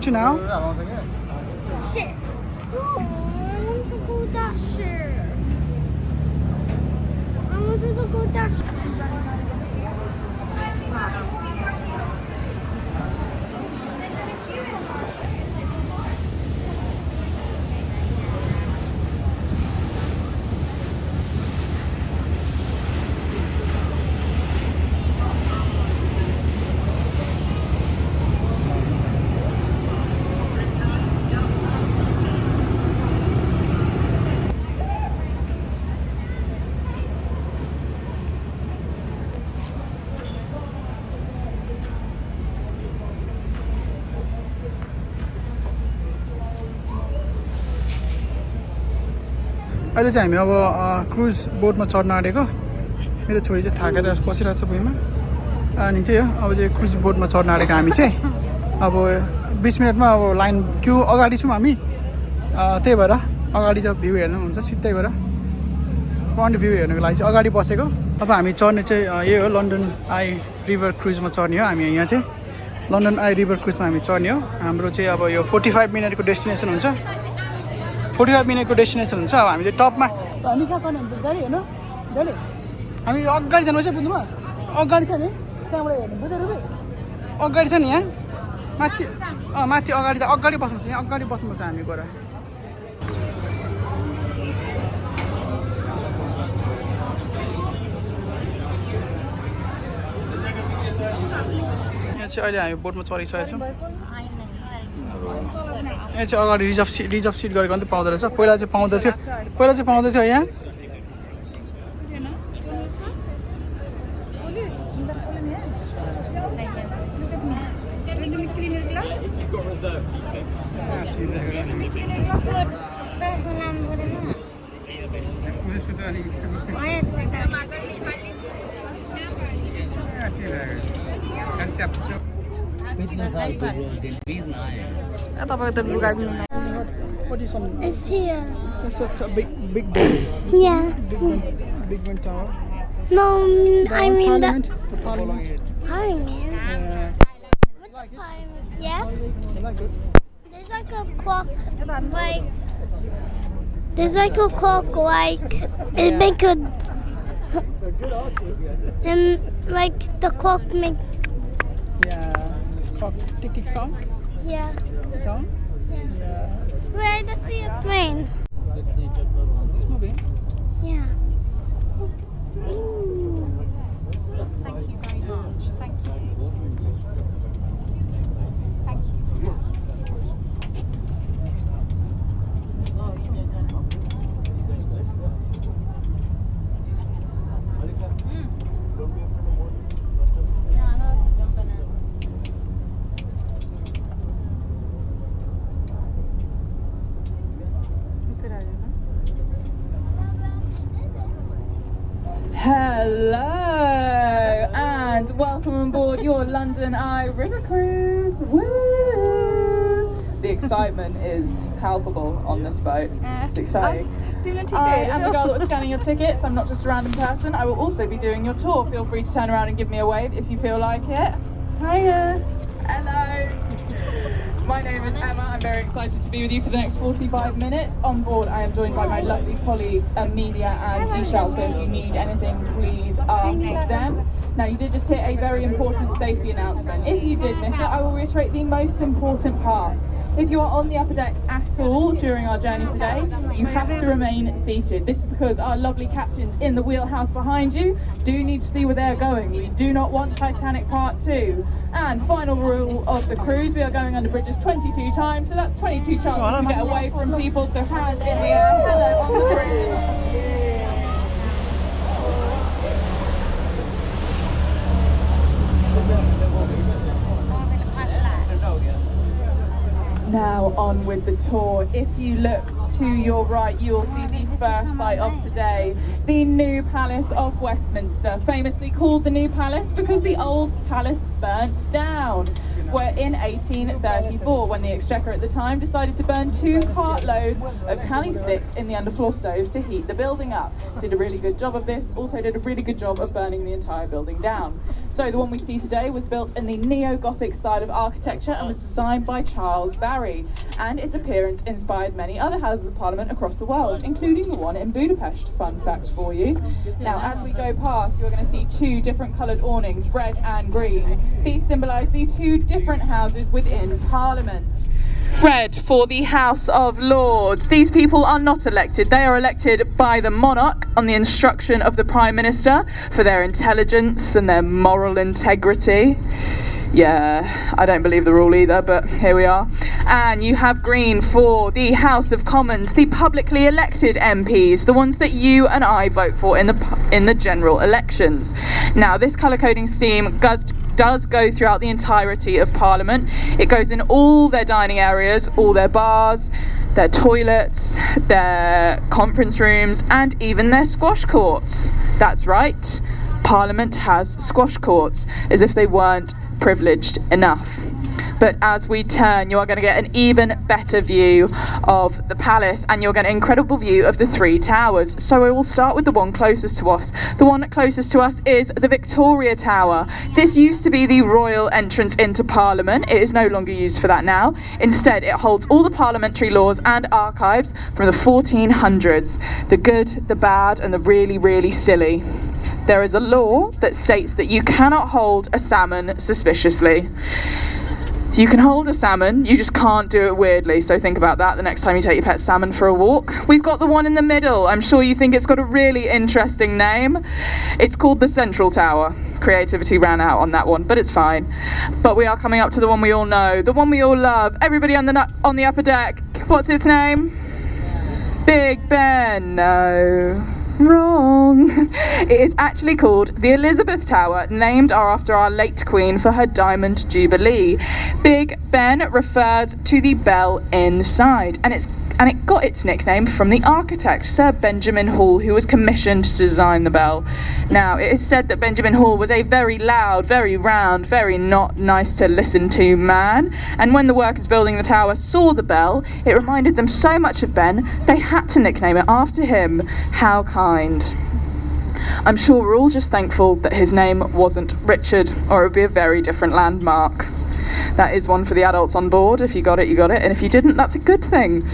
going to now? Shit. Oh, I want to go dasher. I want to go dasher. अहिले चाहिँ हामी अब cruise बोटमा चढ्न आँटेको मेरो छोरी चाहिँ थाकेर बसिरहेको छ भुइँमा अनि त्यही हो अब चाहिँ क्रुज बोटमा चढ्न आँटेको हामी चाहिँ अब 20 मिनटमा अब लाइन क्यु अगाडि छौँ हामी त्यही भएर अगाडि त भ्यू हेर्नुहुन्छ सिधै भएर फ्रन्ट भ्यू हेर्नुको लागि चाहिँ अगाडि बसेको अब हामी चढ्ने चाहिँ यही हो लन्डन आई रिभर क्रुजमा चढ्ने हो हामी यहाँ चाहिँ लन्डन आई रिभर क्रुजमा हामी चढ्ने हो हाम्रो चाहिँ अब यो 45 मिनटको डेस्टिनेसन हुन्छ 45 मिनटको डेस्टिनेसन हुन्छ अब हामी चाहिँ टपमा हामी कहाँ चढ्ने हुन्छ गाडी हेर्नु गाडी हामी अगाडि जानुपर्छ बुझ्नुभयो अगाडि छ नि त्यहाँबाट हेर्नु बुझेर अगाडि छ नि यहाँ माथि माथि अगाडि त अगाडि बस्नुपर्छ यहाँ अगाडि बस्नुपर्छ हामी गएर यहाँ चाहिँ अहिले हामी बोटमा चढिसकेका छौँ यहाँ चाहिँ अगाडि रिजर्भ सिट गरेको अन्त पाउँदो रहेछ पहिला चाहिँ पाउँदै थियो यहाँ It's here. It's a big dome. Yeah. Big wind tower. No, I mean the parliament. Parliament. Yeah. What parliament? Yes. You like it? There's like a clock, like. There's like a clock, like it make a. Like the clock make. Yeah. Clock tick tick sound. Yeah. Sound. Yeah. Wait, let's see a plane. It's moving. Yeah. Thank you very much. Thank you. Thank you. Hello and welcome on board your London Eye River Cruise. Woo! The excitement is palpable on this boat. It's exciting. I am the girl that was scanning your tickets. I'm not just a random person. I will also be doing your tour. Feel free to turn around and give me a wave if you feel like it. Hiya. Hello. My name is Emma. I'm very excited to be with you for the next 45 minutes. On board, I am joined by my lovely colleagues, Amelia and Michelle. So if you need anything, please ask them. Now, you did just hear a very important safety announcement. If you did miss it, I will reiterate the most important part. If you are on the upper deck at all during our journey today, you have to remain seated. This is because our lovely captains in the wheelhouse behind you do need to see where they're going. We do not want Titanic Part 2. And final rule of the cruise, we are going under bridges 22 times, so that's 22 chances to get away from people, so hands in the air, hello on the bridge. Now on with the tour. If you look to your right, you'll see the first sight of today, the new Palace of Westminster, famously called the New Palace because the old palace burnt down. We're in 1834 when the Exchequer at the time decided to burn 2 cartloads of tally sticks in the underfloor stoves to heat the building up. Did a really good job of this, also did a really good job of burning the entire building down. So the one we see today was built in the neo-Gothic style of architecture and was designed by Charles Barry, and its appearance inspired many other Houses of Parliament across the world, including the one in Budapest. Fun fact for you. Now as we go past, you're going to see 2 different coloured awnings, red and green. These symbolise the 2 different houses within Parliament. Red for the House of Lords. These people are not elected. They are elected by the monarch on the instruction of the Prime Minister for their intelligence and their moral integrity. Yeah, I don't believe the rule either, but here we are. And you have green for the House of Commons, the publicly elected MPs, the ones that you and I vote for in the general elections. Now, this colour coding scheme does go throughout the entirety of Parliament. It goes in all their dining areas, all their bars, their toilets, their conference rooms, and even their squash courts. That's right, Parliament has squash courts, as if they weren't privileged enough. But as we turn, you are going to get an even better view of the palace, and you'll get an incredible view of the 3 towers. So I will start with the one closest to us. The one closest to us is the Victoria Tower. This used to be the royal entrance into Parliament. It is no longer used for that now. Instead, it holds all the parliamentary laws and archives from the 1400s. The good, the bad, and the really, really silly. There is a law that states that you cannot hold a salmon suspiciously. You can hold a salmon, you just can't do it weirdly, so think about that the next time you take your pet salmon for a walk. We've got the one in the middle. I'm sure you think it's got a really interesting name. It's called the Central Tower. Creativity ran out on that one, but it's fine. But we are coming up to the one we all know, the one we all love. Everybody on the upper deck. What's its name? Big Ben. No. Wrong. It is actually called the Elizabeth Tower, named after our late Queen for her Diamond Jubilee. Big Ben refers to the bell inside, and it got its nickname from the architect, Sir Benjamin Hall, who was commissioned to design the bell. Now, it is said that Benjamin Hall was a very loud, very round, very not nice to listen to man, and when the workers building the tower saw the bell, it reminded them so much of Ben, they had to nickname it after him. How kind. I'm sure we're all just thankful that his name wasn't Richard, or it would be a very different landmark. That is one for the adults on board. If you got it, you got it, and if you didn't, that's a good thing.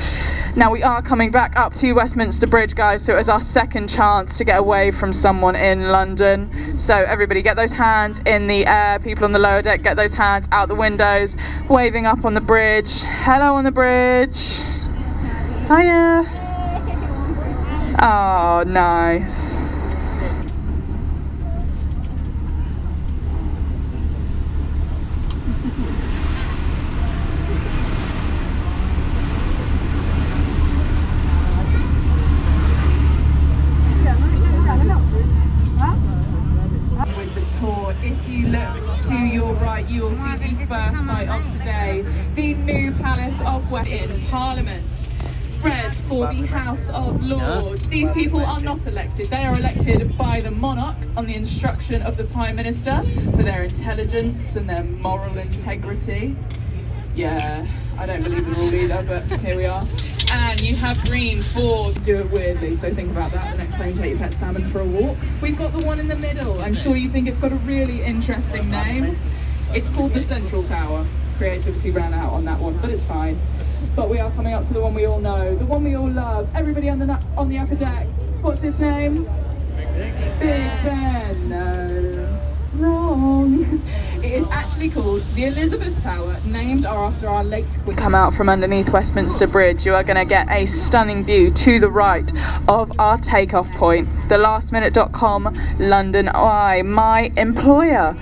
Now we are coming back up to Westminster Bridge, guys, so it is our second chance to get away from someone in London. So everybody get those hands in the air. People on the lower deck, get those hands out the windows, waving up on the bridge. Hello on the bridge. Hiya. Oh, nice. Tour. If you look to your right, you will see the first sight of today, the new Palace of Westminster in Parliament. Red for the House of Lords. These people are not elected. They are elected by the monarch on the instruction of the Prime Minister for their intelligence and their moral integrity. Yeah, I don't believe the rule either, but here we are. And you have green for do it weirdly, so think about that the next time you take your pet salmon for a walk. We've got the one in the middle. I'm sure you think it's got a really interesting name. It's called the Central Tower. Creativity ran out on that one, but it's fine. But we are coming up to the one we all know, the one we all love. Everybody on the upper deck. What's its name? Big Ben. No. Wrong. It is actually called the Elizabeth Tower, named after our late Queen. Come out from underneath Westminster Bridge, you are going to get a stunning view to the right of our takeoff point, the lastminute.com London Eye, my employer.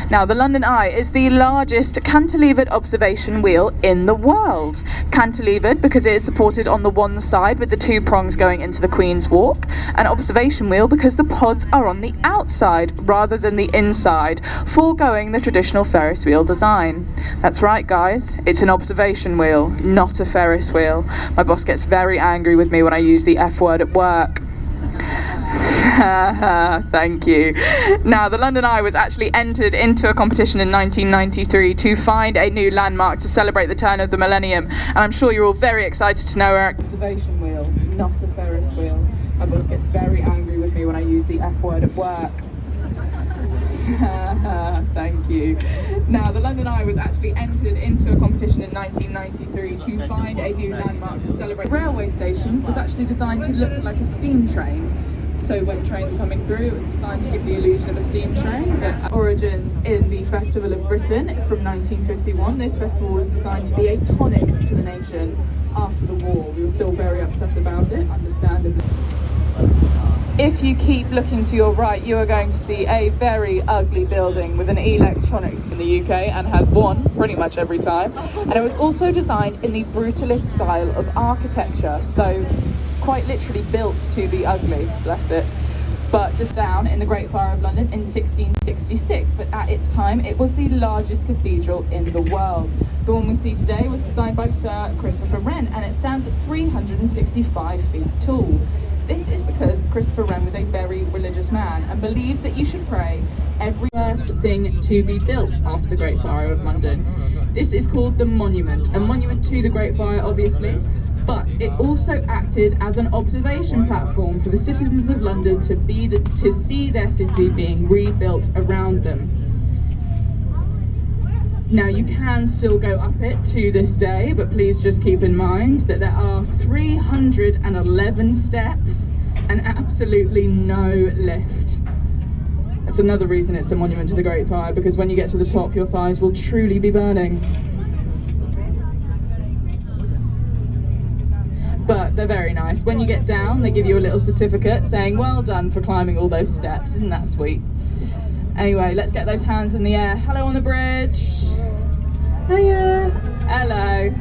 Now, the London Eye is the largest cantilevered observation wheel in the world. Cantilevered because it is supported on the one side with the 2 prongs going into the Queen's Walk, an observation wheel because the pods are on the outside rather than the inside inside, foregoing the traditional Ferris wheel design. That's right, guys, it's an observation wheel, not a Ferris wheel. My boss gets very angry with me when I use the F word at work. Thank you. Now, the London Eye was actually entered into a competition in 1993 to find a new landmark to celebrate the turn of the millennium, and I'm sure you're all very excited to know our observation wheel, not a Ferris wheel. My boss gets very angry with me when I use the F word at work. Thank you. Now, the London Eye was actually entered into a competition in 1993 to find a new landmark to celebrate. The railway station was actually designed to look like a steam train. So when trains were coming through, it was designed to give the illusion of a steam train. It origins in the Festival of Britain from 1951. This festival was designed to be a tonic to the nation after the war. We were still very upset about it, understandably. If you keep looking to your right, you are going to see a very ugly building with an electronics in the UK, and has won pretty much every time. And it was also designed in the brutalist style of architecture, so quite literally built to be ugly, bless it. But just down in the Great Fire of London in 1666, but at its time it was the largest cathedral in the world. The one we see today was designed by Sir Christopher Wren, and it stands at 365 feet tall. This is because Christopher Wren was a very religious man and believed that you should pray every first thing to be built after the Great Fire of London. This is called the monument, a monument to the Great Fire, obviously, but it also acted as an observation platform for the citizens of London to see their city being rebuilt around them. Now, you can still go up it to this day, but please just keep in mind that there are 311 steps and absolutely no lift. That's another reason it's a monument to the Great Fire, because when you get to the top, your thighs will truly be burning. But they're very nice. When you get down, they give you a little certificate saying, well done for climbing all those steps. Isn't that sweet? Anyway, let's get those hands in the air. Hello on the bridge. Hiya. Hello.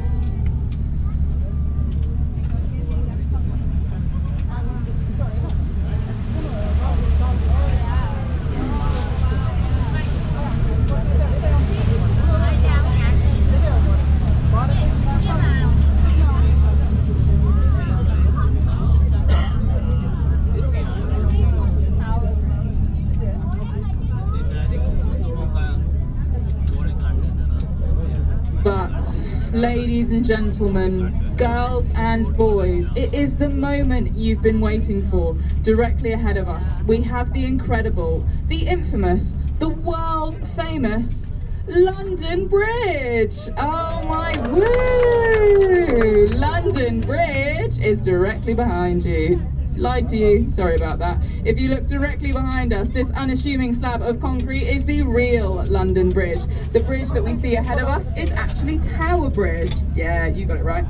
Ladies and gentlemen, girls and boys, it is the moment you've been waiting for. Directly ahead of us, we have the incredible, the infamous, the world famous London Bridge. Oh my woo! London Bridge is directly behind you. Lied to you, sorry about that. If you look directly behind us, this unassuming slab of concrete is the real London Bridge. The bridge that we see ahead of us is actually Tower Bridge. Yeah, you got it right.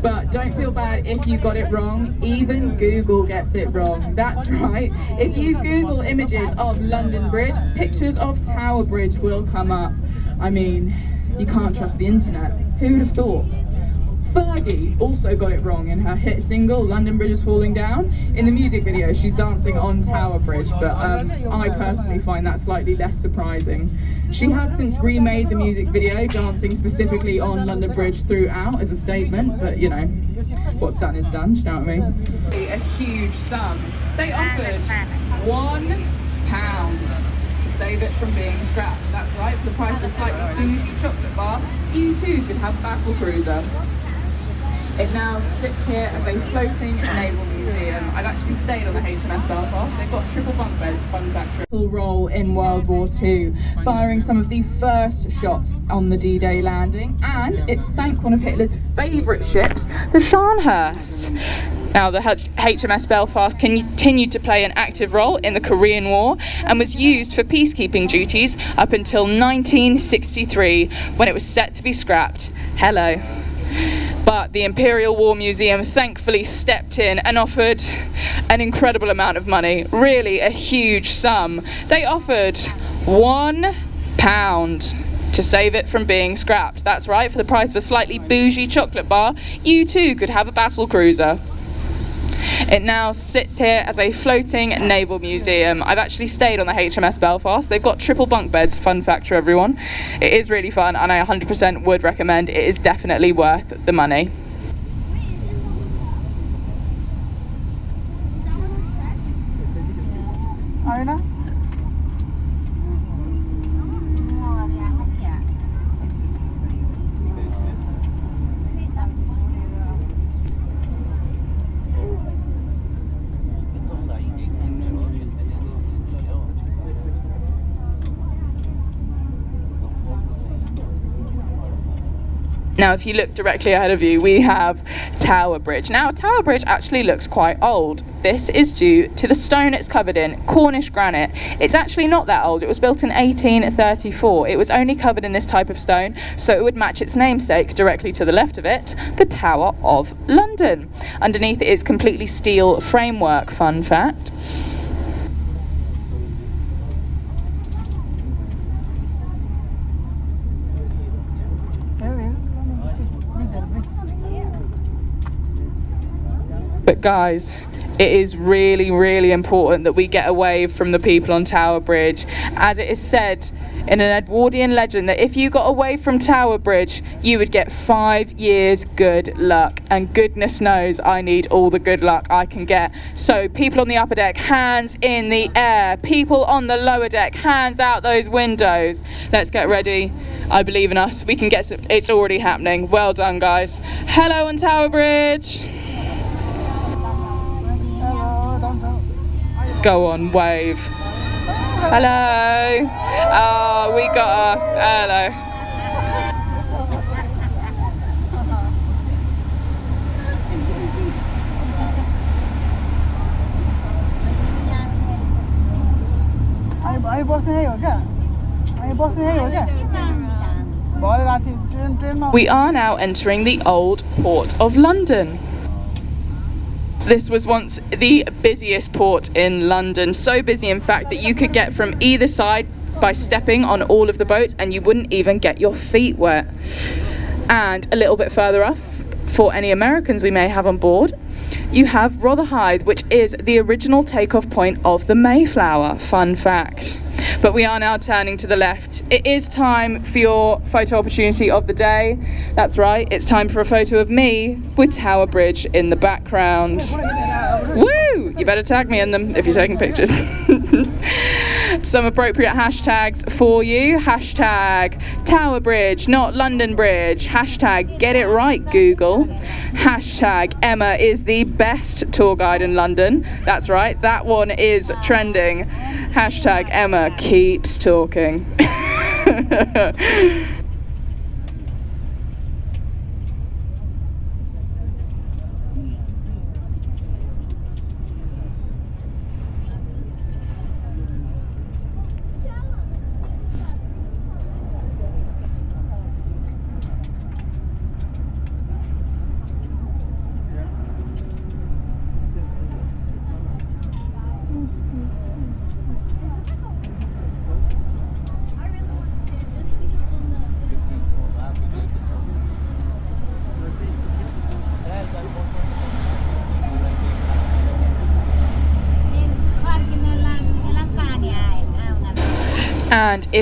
But don't feel bad if you got it wrong. Even Google gets it wrong. That's right. If you Google images of London Bridge, pictures of Tower Bridge will come up. I mean, you can't trust the internet. Who would have thought? Fergie also got it wrong in her hit single London Bridge is Falling Down. In the music video she's dancing on Tower Bridge, but I personally find that slightly less surprising. She has since remade the music video, dancing specifically on London Bridge throughout as a statement, but you know, what's done is done, do you know what I mean? A huge sum. They offered £1 to save it from being scrapped. That's right, for the price of a slightly bougie chocolate bar, you too could have a battle cruiser. It now sits here as a floating naval museum. I've actually stayed on the HMS Belfast. They've got triple bunk beds, fun fact. Full role in World War II, firing some of the first shots on the D-Day landing, and it sank one of Hitler's favourite ships, the Scharnhorst. Now, the HMS Belfast continued to play an active role in the Korean War and was used for peacekeeping duties up until 1963, when it was set to be scrapped. Hello. But the Imperial War Museum thankfully stepped in and offered an incredible amount of money, really a huge sum. They offered £1 to save it from being scrapped. That's right, for the price of a slightly bougie chocolate bar, you too could have a battle cruiser. It now sits here as a floating naval museum. I've actually stayed on the HMS Belfast. They've got triple bunk beds, fun fact for everyone. It is really fun and I 100% would recommend. It is definitely worth the money. Now, if you look directly ahead of you, we have Tower Bridge. Now, Tower Bridge actually looks quite old. This is due to the stone it's covered in, Cornish granite. It's actually not that old. It was built in 1834. It was only covered in this type of stone, so it would match its namesake directly to the left of it, the Tower of London. Underneath it is completely steel framework, fun fact. But guys, it is really, really important that we get away from the people on Tower Bridge. As it is said in an Edwardian legend that if you got away from Tower Bridge, you would get 5 years good luck. And goodness knows I need all the good luck I can get. So people on the upper deck, hands in the air. People on the lower deck, hands out those windows. Let's get ready. I believe in us. We can get some. It's already happening. Well done, guys. Hello on Tower Bridge. Go on, wave. Hello. Oh, we got her. Hello. We are now entering the old port of London. This was once the busiest port in London, so busy in fact that you could get from either side by stepping on all of the boats and you wouldn't even get your feet wet. And a little bit further off, for any Americans we may have on board, you have Rotherhithe, which is the original takeoff point of the Mayflower, fun fact. But we are now turning to the left. It is time for your photo opportunity of the day. That's right, it's time for a photo of me with Tower Bridge in the background. Woo! You better tag me in them if you're taking pictures. Some appropriate hashtags for you. Hashtag Tower Bridge, not London Bridge. Hashtag get it right, Google. Hashtag Emma is the best tour guide in London. That's right, that one is trending. Hashtag Emma keeps talking. And if